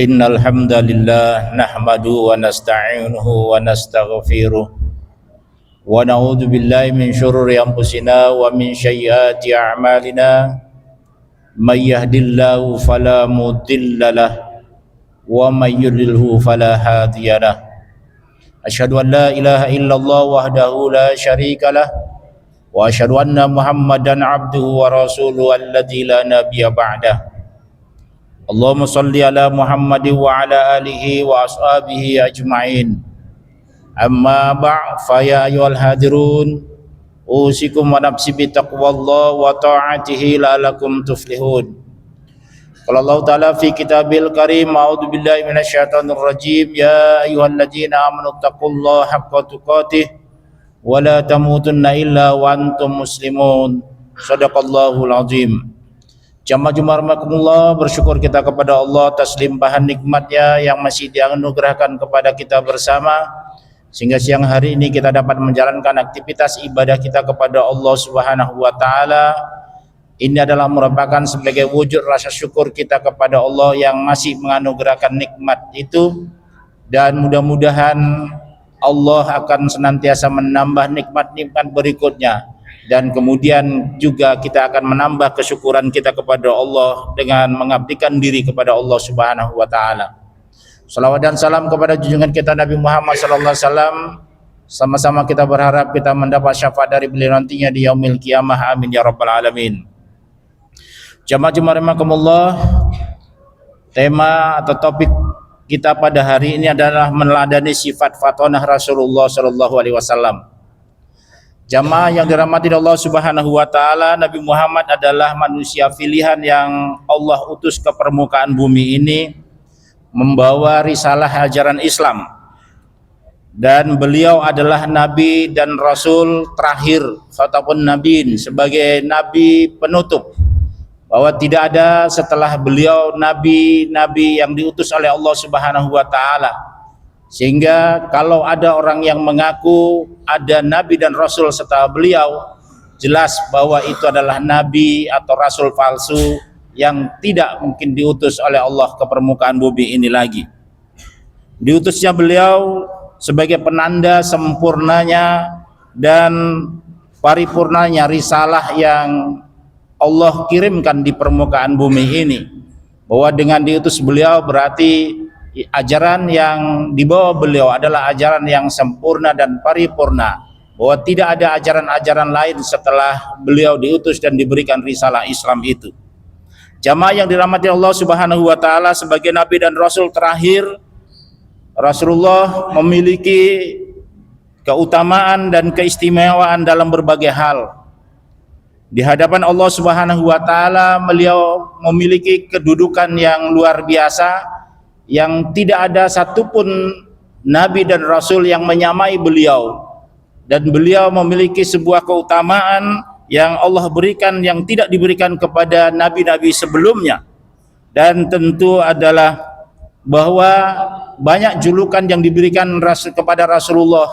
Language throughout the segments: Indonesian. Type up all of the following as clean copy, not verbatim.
Innal hamdalillah nahmaduhu wa nasta'inuhu wa nastaghfiruh wa na'udzu billahi min syururi anfusina wa min sayyiati a'malina may yahdihillahu fala mudhillalah wa may yudlilhu fala hadiyalah. Asyhadu an la ilaha illallah wahdahu la syarikalah wa asyhadu anna Muhammadan abduhu wa rasuluhu alladzi la nabiyya ba'dah. Allahumma salli ala Muhammad wa ala alihi wa ashabihi ajma'in. Amma ba' fa ya ayyuhal hadirun usikum wa nafsi bi taqwallah wa ta'atihi la'allakum tuflihun. Qala Allah ta'ala fi kitabil karim, a'udzu billahi minasyaitonir rajim, ya ayyuhalladzina amanu taqullaha haqqa tuqatih wa la tamutunna illa wa antum muslimun. Shadaqallahul azim. Jamaah Jumat rahmatullah, bersyukur kita kepada Allah atas limpahan nikmatnya yang masih dianugerahkan kepada kita bersama, sehingga siang hari ini kita dapat menjalankan aktivitas ibadah kita kepada Allah Subhanahu wa taala. Ini adalah merupakan sebagai wujud rasa syukur kita kepada Allah yang masih menganugerahkan nikmat itu, dan mudah-mudahan Allah akan senantiasa menambah nikmat-nikmat berikutnya. Dan kemudian juga kita akan menambah kesyukuran kita kepada Allah dengan mengabdikan diri kepada Allah Subhanahu wa taala. Salawat dan salam kepada junjungan kita Nabi Muhammad sallallahu alaihi wasallam. Sama-sama kita berharap kita mendapat syafaat dari beliau nantinya di yaumil qiyamah. Amin ya rabbal alamin. Jamaah Jumat rahimakumullah, tema atau topik kita pada hari ini adalah meneladani sifat fatonah Rasulullah sallallahu alaihi wasallam. Jamaah yang dirahmati Allah Subhanahu wa taala, Nabi Muhammad adalah manusia pilihan yang Allah utus ke permukaan bumi ini membawa risalah ajaran Islam. Dan beliau adalah nabi dan rasul terakhir ataupun nabiin, sebagai nabi penutup. Bahwa tidak ada setelah beliau nabi-nabi yang diutus oleh Allah Subhanahu wa taala. Sehingga kalau ada orang yang mengaku ada nabi dan rasul setelah beliau, jelas bahwa itu adalah nabi atau rasul palsu yang tidak mungkin diutus oleh Allah ke permukaan bumi ini lagi. Diutusnya beliau sebagai penanda sempurnanya dan paripurnanya risalah yang Allah kirimkan di permukaan bumi ini. Bahwa dengan diutus beliau berarti ajaran yang dibawa beliau adalah ajaran yang sempurna dan paripurna, bahwa tidak ada ajaran-ajaran lain setelah beliau diutus dan diberikan risalah Islam itu. Jamaah yang dirahmati Allah Subhanahu wa taala, sebagai nabi dan rasul terakhir, Rasulullah memiliki keutamaan dan keistimewaan dalam berbagai hal. Di hadapan Allah Subhanahu wa taala, beliau memiliki kedudukan yang luar biasa, yang tidak ada satupun nabi dan rasul yang menyamai beliau, dan beliau memiliki sebuah keutamaan yang Allah berikan yang tidak diberikan kepada nabi-nabi sebelumnya. Dan tentu adalah bahwa banyak julukan yang diberikan kepada Rasulullah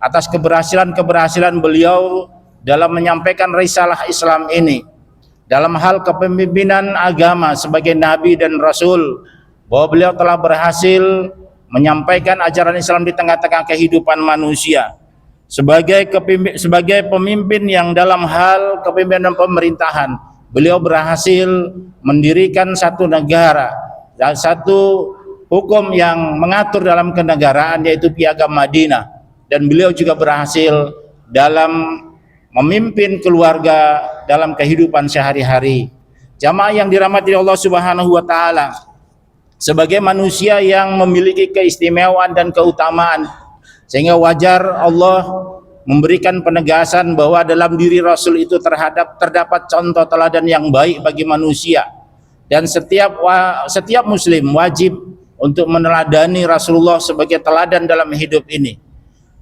atas keberhasilan beliau dalam menyampaikan risalah Islam ini, dalam hal kepemimpinan agama sebagai nabi dan rasul, bahwa beliau telah berhasil menyampaikan ajaran Islam di tengah-tengah kehidupan manusia. Sebagai pemimpin yang dalam hal kepemimpinan pemerintahan, beliau berhasil mendirikan satu negara dan satu hukum yang mengatur dalam kenegaraan, yaitu Piagam Madinah. Dan beliau juga berhasil dalam memimpin keluarga dalam kehidupan sehari-hari. Jamaah yang dirahmati Allah Subhanahu wa taala, sebagai manusia yang memiliki keistimewaan dan keutamaan, sehingga wajar Allah memberikan penegasan bahwa dalam diri Rasul itu terdapat contoh teladan yang baik bagi manusia, dan setiap muslim wajib untuk meneladani Rasulullah sebagai teladan dalam hidup ini.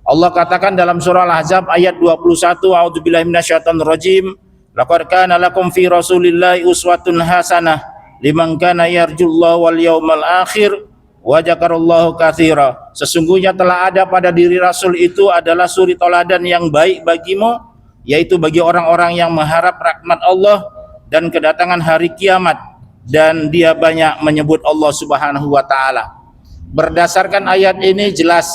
Allah katakan dalam surah Al-Ahzab ayat 21, a'udzubillahi minasyaitonir rajim, laqad kana lakum fi rasulillahi uswatun hasanah liman kana yarjullaha wal yaumal akhir wa dzakarallahu katsira. Sesungguhnya telah ada pada diri Rasul itu adalah suri teladan yang baik bagimu, yaitu bagi orang-orang yang mengharap rahmat Allah dan kedatangan hari kiamat, dan dia banyak menyebut Allah Subhanahu wa taala. Berdasarkan ayat ini jelas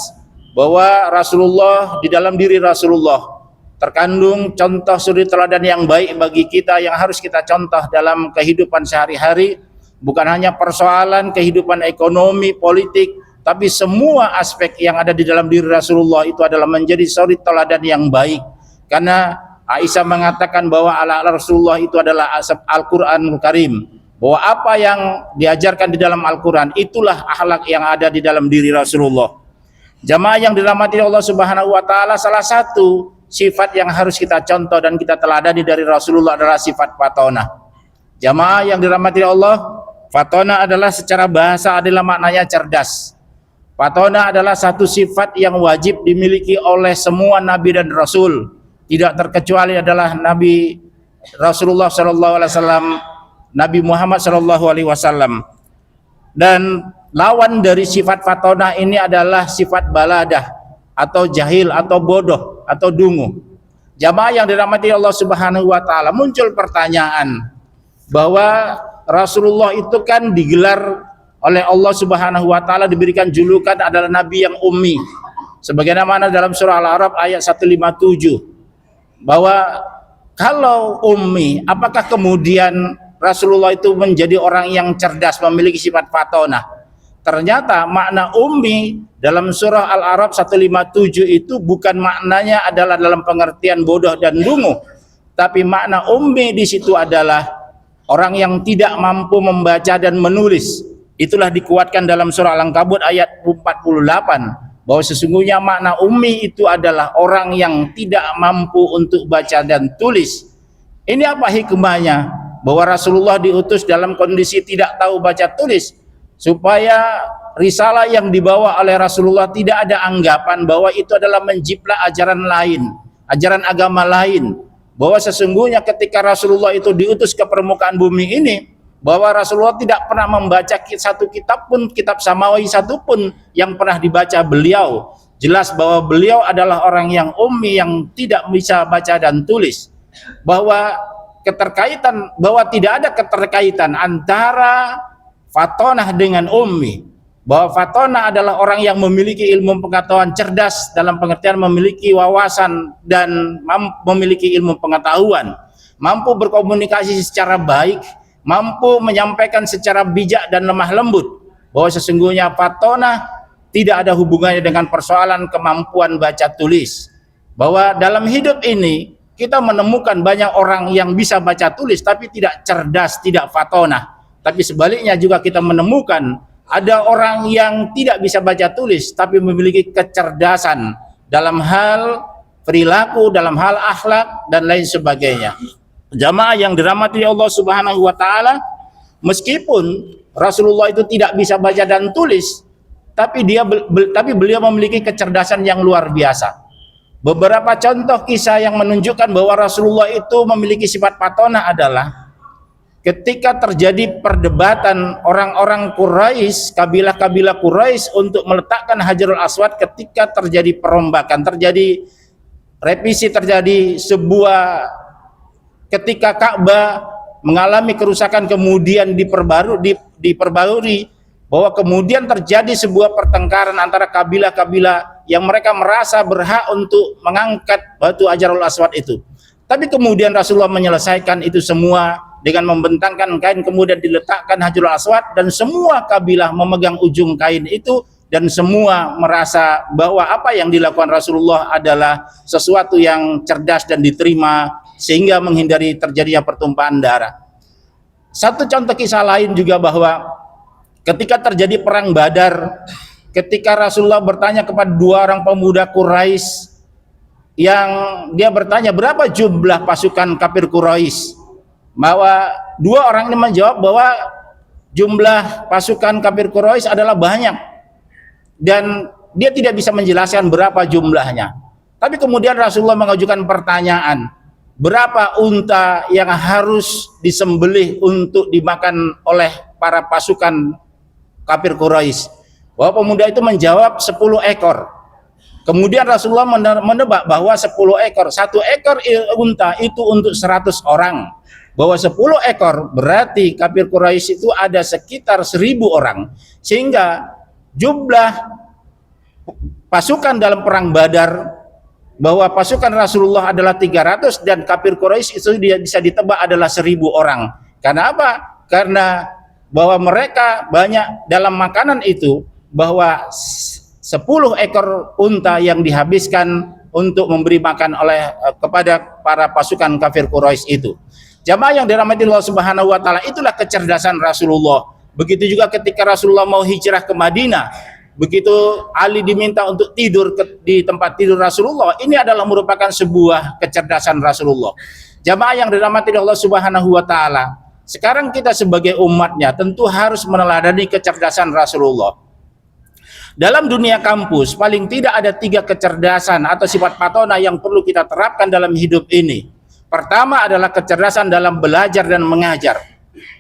bahwa Rasulullah, di dalam diri Rasulullah terkandung contoh suri teladan yang baik bagi kita yang harus kita contoh dalam kehidupan sehari-hari, bukan hanya persoalan kehidupan ekonomi, politik, tapi semua aspek yang ada di dalam diri Rasulullah itu adalah menjadi suri teladan yang baik. Karena Aisyah mengatakan bahwa ala Rasulullah itu adalah asap Al-Quranul Karim, bahwa apa yang diajarkan di dalam Al-Quran itulah akhlak yang ada di dalam diri Rasulullah. Jamaah yang dirahmati Allah Subhanahu wa taala, salah satu sifat yang harus kita contoh dan kita teladani dari Rasulullah adalah sifat fatonah. Jamaah yang dirahmati Allah, fatonah adalah secara bahasa adalah maknanya cerdas. Fatonah adalah satu sifat yang wajib dimiliki oleh semua nabi dan rasul, tidak terkecuali adalah Nabi Rasulullah SAW, Nabi Muhammad SAW. Dan lawan dari sifat fatonah ini adalah sifat baladah atau jahil atau bodoh atau dungu. Jamaah yang dirahmati Allah Subhanahu wa taala, muncul pertanyaan bahwa Rasulullah itu kan digelar oleh Allah Subhanahu wa taala, diberikan julukan adalah nabi yang ummi. Sebagaimana dalam surah Al-A'raf ayat 157, bahwa kalau ummi, apakah kemudian Rasulullah itu menjadi orang yang cerdas, memiliki sifat fatonah? Ternyata makna ummi dalam surah Al-A'raf 157 itu bukan maknanya adalah dalam pengertian bodoh dan dungu, tapi makna ummi di situ adalah orang yang tidak mampu membaca dan menulis. Itulah dikuatkan dalam surah Al-Ankabut ayat 48, bahwa sesungguhnya makna ummi itu adalah orang yang tidak mampu untuk baca dan tulis. Ini apa hikmahnya? Bahwa Rasulullah diutus dalam kondisi tidak tahu baca tulis, supaya risalah yang dibawa oleh Rasulullah tidak ada anggapan bahwa itu adalah menjiplak ajaran lain, ajaran agama lain. Bahwa sesungguhnya ketika Rasulullah itu diutus ke permukaan bumi ini, bahwa Rasulullah tidak pernah membaca satu kitab pun, kitab samawi satu pun yang pernah dibaca beliau. Jelas bahwa beliau adalah orang yang ummi, yang tidak bisa baca dan tulis. Bahwa keterkaitan, bahwa tidak ada keterkaitan antara fatonah dengan ummi. Bahwa fatonah adalah orang yang memiliki ilmu pengetahuan, cerdas dalam pengertian memiliki wawasan dan memiliki ilmu pengetahuan, mampu berkomunikasi secara baik, mampu menyampaikan secara bijak dan lemah lembut. Bahwa sesungguhnya fatonah tidak ada hubungannya dengan persoalan kemampuan baca tulis. Bahwa dalam hidup ini kita menemukan banyak orang yang bisa baca tulis tapi tidak cerdas, tidak fatonah. Tapi sebaliknya juga kita menemukan ada orang yang tidak bisa baca tulis tapi memiliki kecerdasan dalam hal perilaku, dalam hal akhlak dan lain sebagainya. Jamaah yang dirahmati Allah Subhanahu wa taala, meskipun Rasulullah itu tidak bisa baca dan tulis, tapi beliau memiliki kecerdasan yang luar biasa. Beberapa contoh kisah yang menunjukkan bahwa Rasulullah itu memiliki sifat fatonah adalah ketika terjadi perdebatan orang-orang Quraisy, kabilah-kabilah Quraisy untuk meletakkan Hajarul Aswad ketika terjadi perombakan, terjadi revisi, terjadi sebuah ketika Ka'bah mengalami kerusakan kemudian diperbarui, bahwa kemudian terjadi sebuah pertengkaran antara kabilah-kabilah yang mereka merasa berhak untuk mengangkat batu Hajarul Aswad itu. Tapi kemudian Rasulullah menyelesaikan itu semua dengan membentangkan kain, kemudian diletakkan Hajarul Aswad dan semua kabilah memegang ujung kain itu, dan semua merasa bahwa apa yang dilakukan Rasulullah adalah sesuatu yang cerdas dan diterima, sehingga menghindari terjadinya pertumpahan darah. Satu contoh kisah lain juga bahwa ketika terjadi perang Badar, ketika Rasulullah bertanya kepada dua orang pemuda Quraisy, yang dia bertanya berapa jumlah pasukan kafir Quraisy, bahwa dua orang ini menjawab bahwa jumlah pasukan kafir Quraisy adalah banyak, dan dia tidak bisa menjelaskan berapa jumlahnya. Tapi kemudian Rasulullah mengajukan pertanyaan, berapa unta yang harus disembelih untuk dimakan oleh para pasukan kafir Quraisy? Bahwa pemuda itu menjawab 10 ekor. Kemudian Rasulullah menebak bahwa 10 ekor, 1 ekor unta itu untuk 100 orang. bahwa 10 ekor berarti kafir Quraisy itu ada sekitar 1.000 orang, sehingga jumlah pasukan dalam perang Badar, bahwa pasukan Rasulullah adalah 300 dan kafir Quraisy itu dia bisa ditebak adalah 1.000 orang. Karena apa? Karena bahwa mereka banyak dalam makanan itu, bahwa 10 ekor unta yang dihabiskan untuk memberi makan oleh kepada para pasukan kafir Quraisy itu. Jamaah yang dirahmati Allah Subhanahu wa taala, itulah kecerdasan Rasulullah. Begitu juga ketika Rasulullah mau hijrah ke Madinah, begitu Ali diminta untuk tidur di tempat tidur Rasulullah, ini adalah merupakan sebuah kecerdasan Rasulullah. Jamaah yang dirahmati Allah Subhanahu wa taala, sekarang kita sebagai umatnya tentu harus meneladani kecerdasan Rasulullah. Dalam dunia kampus, paling tidak ada 3 kecerdasan atau sifat patona yang perlu kita terapkan dalam hidup ini. Pertama adalah kecerdasan dalam belajar dan mengajar.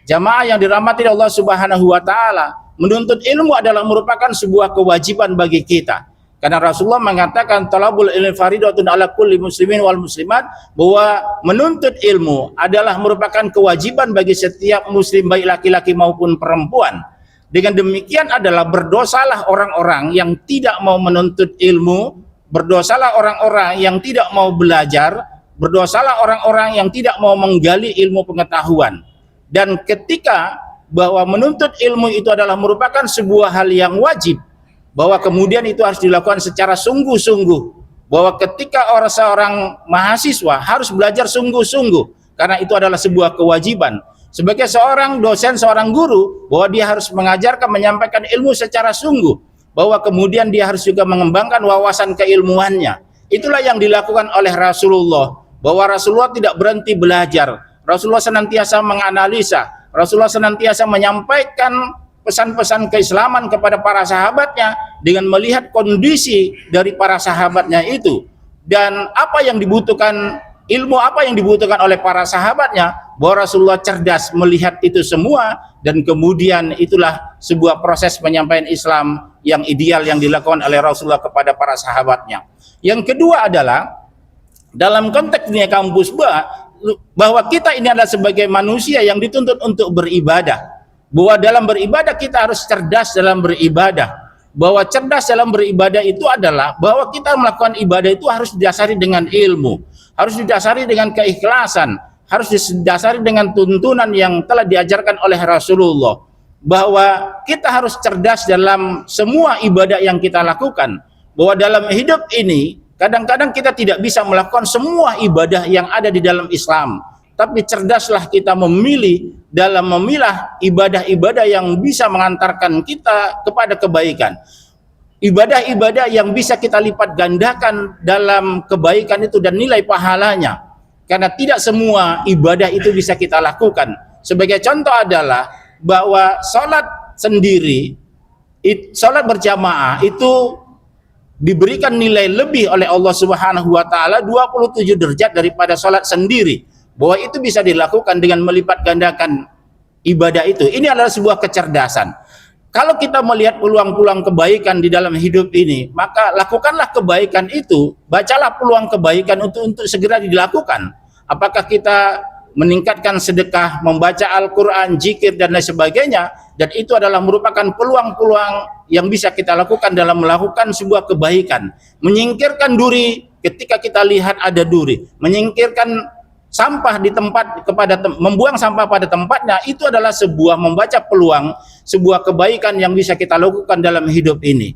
Jamaah yang dirahmati Allah Subhanahu wa taala, menuntut ilmu adalah merupakan sebuah kewajiban bagi kita. Karena Rasulullah mengatakan talabul ilmi faridatun ala kulli muslimin wal muslimat, bahwa menuntut ilmu adalah merupakan kewajiban bagi setiap muslim baik laki-laki maupun perempuan. Dengan demikian adalah berdosalah orang-orang yang tidak mau menuntut ilmu, berdosalah orang-orang yang tidak mau belajar, berdosalah orang-orang yang tidak mau menggali ilmu pengetahuan. Dan ketika bahwa menuntut ilmu itu adalah merupakan sebuah hal yang wajib, bahwa kemudian itu harus dilakukan secara sungguh-sungguh, bahwa ketika seorang mahasiswa harus belajar sungguh-sungguh, karena itu adalah sebuah kewajiban. Sebagai seorang dosen, seorang guru, bahwa dia harus mengajarkan, menyampaikan ilmu secara sungguh, bahwa kemudian dia harus juga mengembangkan wawasan keilmuannya. Itulah yang dilakukan oleh Rasulullah, bahwa Rasulullah tidak berhenti belajar. Rasulullah senantiasa menganalisa, Rasulullah senantiasa menyampaikan pesan-pesan keislaman kepada para sahabatnya dengan melihat kondisi dari para sahabatnya itu, dan apa yang dibutuhkan, ilmu apa yang dibutuhkan oleh para sahabatnya, bahwa Rasulullah cerdas melihat itu semua, dan kemudian itulah sebuah proses penyampaian Islam yang ideal yang dilakukan oleh Rasulullah kepada para sahabatnya. Yang kedua adalah dalam konteks dunia kampus, bahwa kita ini adalah sebagai manusia yang dituntut untuk beribadah, bahwa dalam beribadah kita harus cerdas dalam beribadah, bahwa cerdas dalam beribadah itu adalah bahwa kita melakukan ibadah itu harus didasari dengan ilmu, harus didasari dengan keikhlasan, harus didasari dengan tuntunan yang telah diajarkan oleh Rasulullah, bahwa kita harus cerdas dalam semua ibadah yang kita lakukan, bahwa dalam hidup ini kadang-kadang kita tidak bisa melakukan semua ibadah yang ada di dalam Islam, tapi cerdaslah kita memilih dalam memilah ibadah-ibadah yang bisa mengantarkan kita kepada kebaikan. Ibadah-ibadah yang bisa kita lipat gandakan dalam kebaikan itu dan nilai pahalanya. Karena tidak semua ibadah itu bisa kita lakukan. Sebagai contoh adalah bahwa sholat sendiri, sholat berjamaah itu diberikan nilai lebih oleh Allah Subhanahu wa taala 27 derajat daripada sholat sendiri, bahwa itu bisa dilakukan dengan melipat gandakan ibadah itu. Ini adalah sebuah kecerdasan. Kalau kita melihat peluang-peluang kebaikan di dalam hidup ini, maka lakukanlah kebaikan itu, bacalah peluang kebaikan untuk segera dilakukan. Apakah kita meningkatkan sedekah, membaca Al-Quran, zikir dan lain sebagainya, dan itu adalah merupakan peluang-peluang yang bisa kita lakukan dalam melakukan sebuah kebaikan. Menyingkirkan duri ketika kita lihat ada duri, menyingkirkan sampah di tempat membuang sampah pada tempatnya, itu adalah sebuah membaca peluang, sebuah kebaikan yang bisa kita lakukan dalam hidup ini.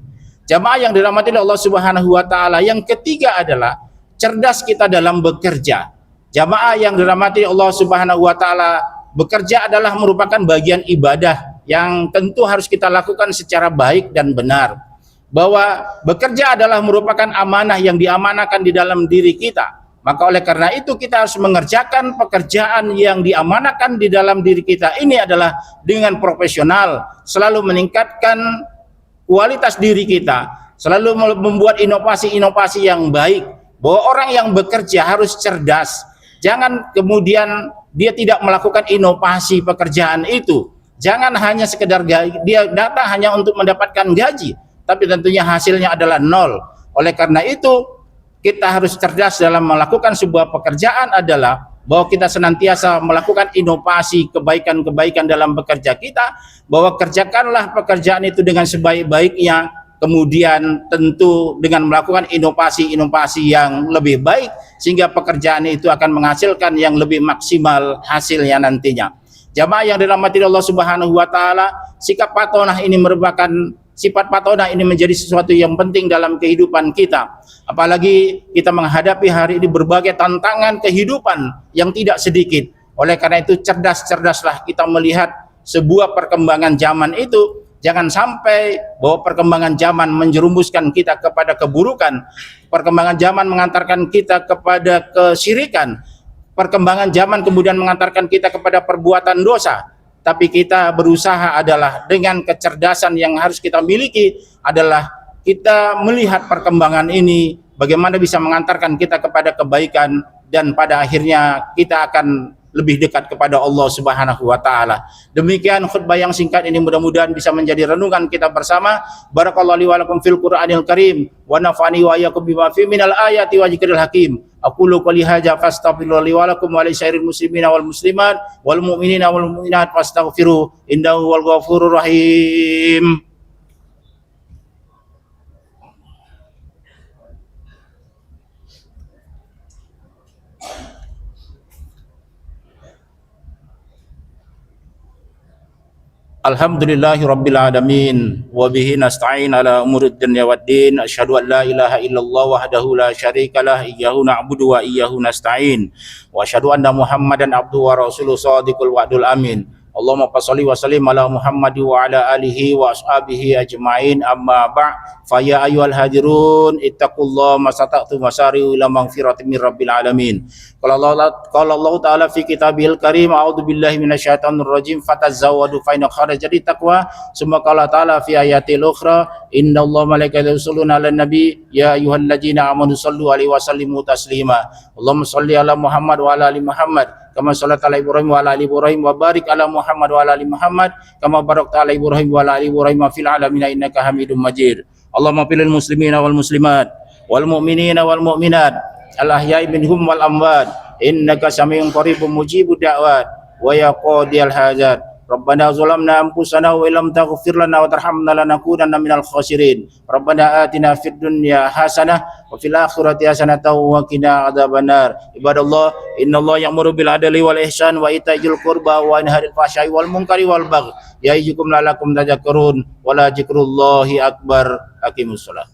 Jamaah yang dirahmati Allah Subhanahu wa taala, yang ketiga adalah cerdas kita dalam bekerja. Jamaah yang dirahmati Allah Subhanahu wa taala, bekerja adalah merupakan bagian ibadah yang tentu harus kita lakukan secara baik dan benar. Bahwa bekerja adalah merupakan amanah yang diamanahkan di dalam diri kita. Maka oleh karena itu kita harus mengerjakan pekerjaan yang diamanahkan di dalam diri kita ini adalah dengan profesional, selalu meningkatkan kualitas diri kita, selalu membuat inovasi-inovasi yang baik. Bahwa orang yang bekerja harus cerdas. Jangan kemudian dia tidak melakukan inovasi pekerjaan itu. Jangan hanya sekedar dia datang hanya untuk mendapatkan gaji, tapi tentunya hasilnya adalah nol. Oleh karena itu, kita harus cerdas dalam melakukan sebuah pekerjaan adalah bahwa kita senantiasa melakukan inovasi kebaikan-kebaikan dalam bekerja kita, bahwa kerjakanlah pekerjaan itu dengan sebaik-baiknya, kemudian tentu dengan melakukan inovasi-inovasi yang lebih baik sehingga pekerjaan itu akan menghasilkan yang lebih maksimal hasilnya nantinya. Jamaah yang dirahmati Allah Subhanahu wa taala, sikap patonah ini merupakan sifat patonah ini menjadi sesuatu yang penting dalam kehidupan kita. Apalagi kita menghadapi hari ini berbagai tantangan kehidupan yang tidak sedikit. Oleh karena itu cerdas-cerdaslah kita melihat sebuah perkembangan zaman itu. Jangan sampai bahwa perkembangan zaman menjerumuskan kita kepada keburukan. Perkembangan zaman mengantarkan kita kepada kesyirikan. Perkembangan zaman kemudian mengantarkan kita kepada perbuatan dosa. Tapi kita berusaha adalah dengan kecerdasan yang harus kita miliki adalah kita melihat perkembangan ini bagaimana bisa mengantarkan kita kepada kebaikan dan pada akhirnya kita akan lebih dekat kepada Allah Subhanahu wa taala. Demikian khutbah yang singkat ini mudah-mudahan bisa menjadi renungan kita bersama. Barakallahu li wa lakum fil Qur'anil Karim wa nafa'ani wa iyyakum bima fi minal ayati wa dzikril hakim. Aqulu qouli hadza fastaghfirullaha li wa lakum wa li sairil muslimina wal muslimat wal mu'minina wal mu'minat fastaghfiru innahu wal ghafurur rahim. Alhamdulillahi rabbil alamin wa bihi nasta'in ala umurid dunya waddin. Asyhadu an la ilaha illallah wahdahu la syarikalah iyyahu na'budu wa iyyahu nasta'in wa asyhadu anna Muhammadan abduhu wa rasuluhu shadiqul wa'dul amin. Allahumma shalli wa sallim ala Muhammad wa ala alihi wa ashabihi ajma'in, amma ba' fa ya ayyuhal hadirun ittaqullaha masata'tum wasari'u ila maghfiratin min rabbil alamin. Qala Allah ta'ala fi kitabil karim, a'udzu billahi minasyaitonir rajim, fatazawwadu fa inna khairaz zadi taqwa. Summa qala ta'ala fi ayatil ukhra, innallaha malaikatahu yusholluna 'alan nabi ya ayyuhalladzina amanu shallu 'alaihi wa sallimu taslima. Allahumma shalli ala Muhammad wa ala ali Muhammad kama shallaita ala Ibrahim wa ala ali Ibrahim wa barik ala Muhammad wa ala ali Muhammad kama barakta ala Ibrahim wa ala ali Ibrahim fil alamin innaka Hamidum Majid. Allahumma fil muslimina wal muslimat wal mu'minina wal mu'minat al ahya'i minhum wal amwat innaka samiun qaribun mujibud da'wat wa ya qadiyal hajat. Rabbana zalamna anfusana wa illam taghfir lana wa tarhamna lanakunanna minal khasirin. Rabbana atina fid dunya hasanah wa fil akhirati hasanatan wa qina adzabannar. Ibadallah, innallaha ya'muru bil adli wal ihsan wa ita'il qurba wa yanha 'anil fahsya'i wal munkari wal baghi. Ya'izukum la'allakum tadhakkarun. Wa la dzikrullahi akbar. Aqimussalah.